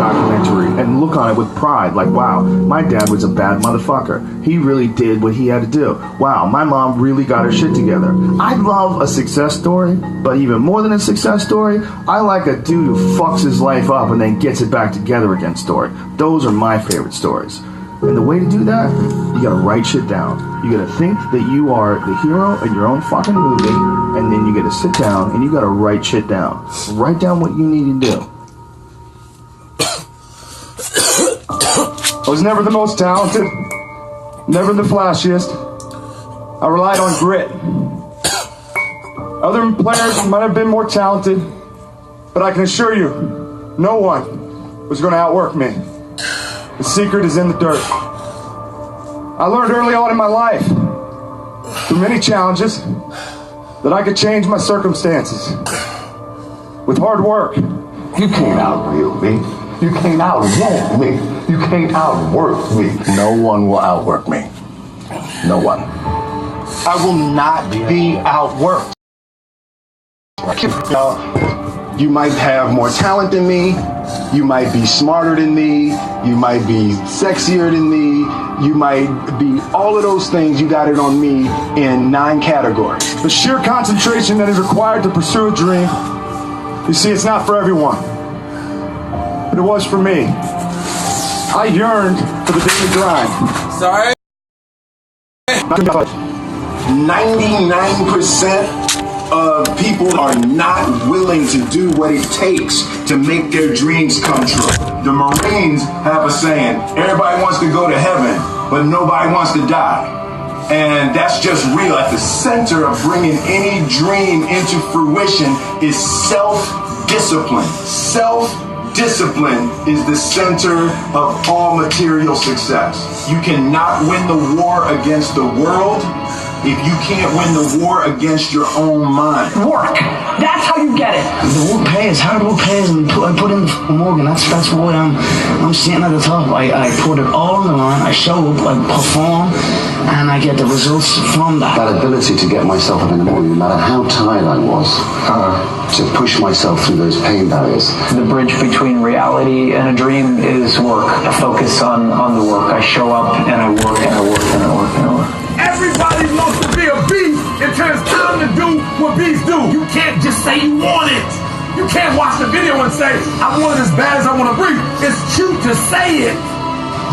documentary and look on it with pride, like, wow, my dad was a bad motherfucker. He really did what he had to do. Wow, my mom really got her shit together. I love a success story, but even more than a success story, I like a dude who fucks his life up and then gets it back together again story. Those are my favorite stories. And the way to do that, you gotta write shit down. You gotta think that you are the hero in your own fucking movie, and then you gotta sit down and you gotta write shit down. Write down what you need to do. I was never the most talented, never the flashiest. I relied on grit. Other players might have been more talented, but I can assure you, no one was going to outwork me. The secret is in the dirt. I learned early on in my life, through many challenges, that I could change my circumstances. With hard work. You can't out-real me. You can't outwork me. You can't outwork me. No one will outwork me. No one. I will not be outworked. You might have more talent than me. You might be smarter than me. You might be sexier than me. You might be all of those things. You got it on me in 9 categories. The sheer concentration that is required to pursue a dream, you see, it's not for everyone. But it was for me. I yearned for the daily grind. Sorry? 99% of people are not willing to do what it takes to make their dreams come true. The Marines have a saying, everybody wants to go to heaven, but nobody wants to die. And that's just real. At the center of bringing any dream into fruition is self-discipline. Self-discipline is the center of all material success. You cannot win the war against the world if you can't win the war against your own mind. Work. That's how you get it. The work pays. Hard work pays. And I put in the Morgan. That's why I'm sitting at the top. I put it all on the line. I show up. I perform. And I get the results from that. That ability to get myself up in the morning, no matter how tired I was, to push myself through those pain barriers. The bridge between reality and a dream is work. I focus on the work. I show up and I work and I work and I work and I work. Everybody wants to be a beast until it's time to do what beasts do. You can't just say you want it. You can't watch the video and say, I want it as bad as I want to breathe. It's cute to say it.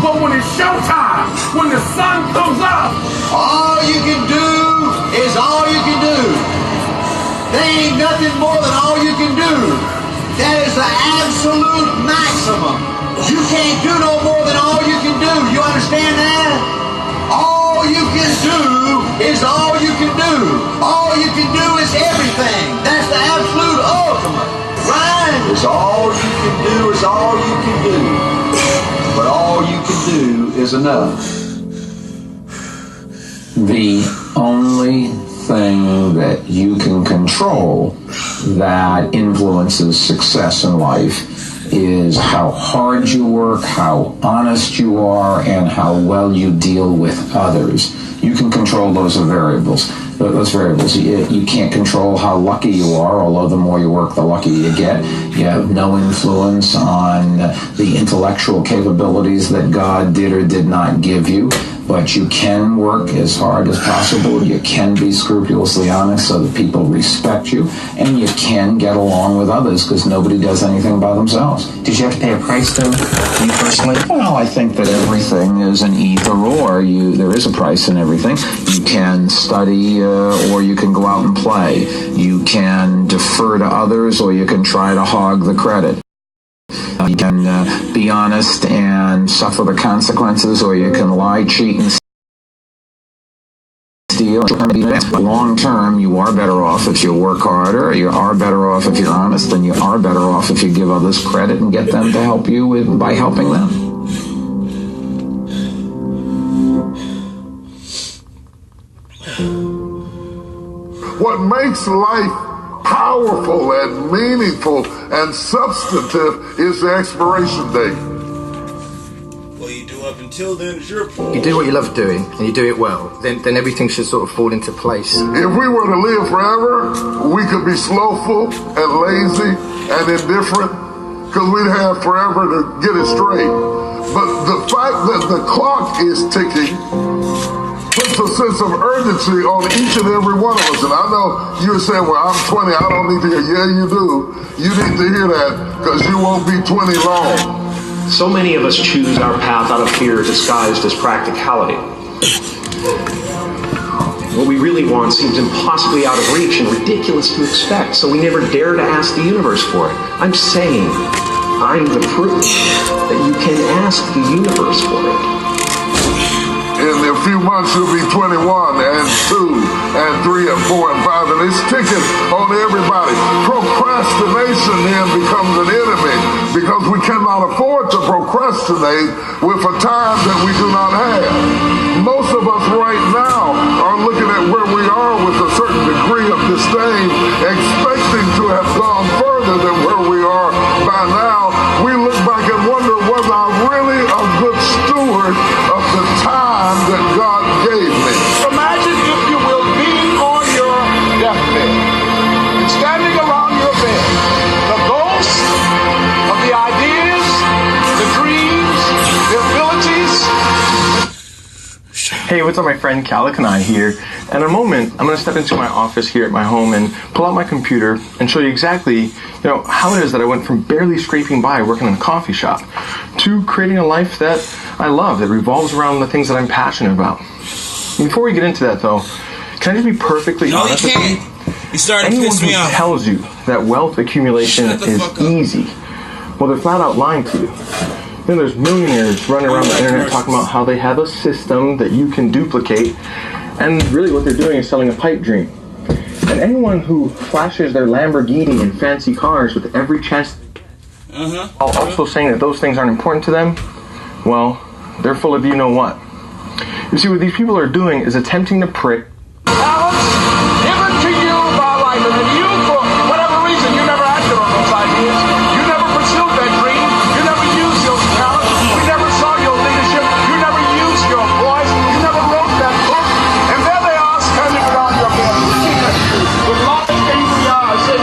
But when it's showtime, when the sun comes up, all you can do is all you can do. There ain't nothing more than all you can do. That is the absolute maximum. You can't do no more than all you can do. You understand that? All you can do is all you can do. All you can do is everything. That's the absolute ultimate. Right? It's all you can do is all you can do. But all you can do is enough. The only thing that you can control that influences success in life is how hard you work, how honest you are, and how well you deal with others. You can control those variables. You can't control how lucky you are, although the more you work, the luckier you get. You have no influence on the intellectual capabilities that God did or did not give you. But you can work as hard as possible. You can be scrupulously honest so that people respect you. And you can get along with others because nobody does anything by themselves. Did you have to pay a price though, you personally? Well, I think that everything is an either or. There is a price in everything. You can study or you can go out and play. You can defer to others or you can try to hog the credit. You can be honest and suffer the consequences, or you can lie, cheat, and steal. Long term, you are better off if you work harder. You are better off if you're honest, and you are better off if you give others credit and get them to help you by helping them. What makes life powerful and meaningful and substantive is the expiration date. what you do up until then is your fault. You do what you love doing and you do it well, then everything should sort of fall into place. If we were to live forever, we could be slowful and lazy and indifferent because we'd have forever to get it straight. But the fact that the clock is ticking puts a sense of urgency on each and every one of us. And I know you're saying, well, I'm 20, I don't need to hear. Yeah, you do. You need to hear that because you won't be 20 long. So many of us choose our path out of fear disguised as practicality. What we really want seems impossibly out of reach and ridiculous to expect, so we never dare to ask the universe for it. I'm saying, I'm the proof that you can ask the universe for it. In a few months, you'll be 21 and 2 and 3 and 4 and 5, and it's ticking on everybody. Procrastination then becomes an enemy because we cannot afford to procrastinate with a time that we do not have. Most of us right now are looking at where we are with a certain degree of disdain, expecting to have gone further than where we are by now. We look back and wonder, was I really a good steward of the time that God gave me? Imagine, if you will, being on your deathbed and standing around your bed, the ghosts of the ideas, the dreams, the abilities. Hey, what's up, my friend Calic and I here. In a moment, I'm going to step into my office here at my home and pull out my computer and show you exactly, how it is that I went from barely scraping by working in a coffee shop to creating a life that I love, that revolves around the things that I'm passionate about. Before we get into that, though, can I just be perfectly honest with you? Anyone who tells you that wealth accumulation is easy, well, they're flat out lying to you. There's millionaires running around the internet talking about how they have a system that you can duplicate, and really what they're doing is selling a pipe dream. And anyone who flashes their Lamborghini and fancy cars with every chance, while also saying that those things aren't important to them, well, they're full of you know what. You see, what these people are doing is attempting to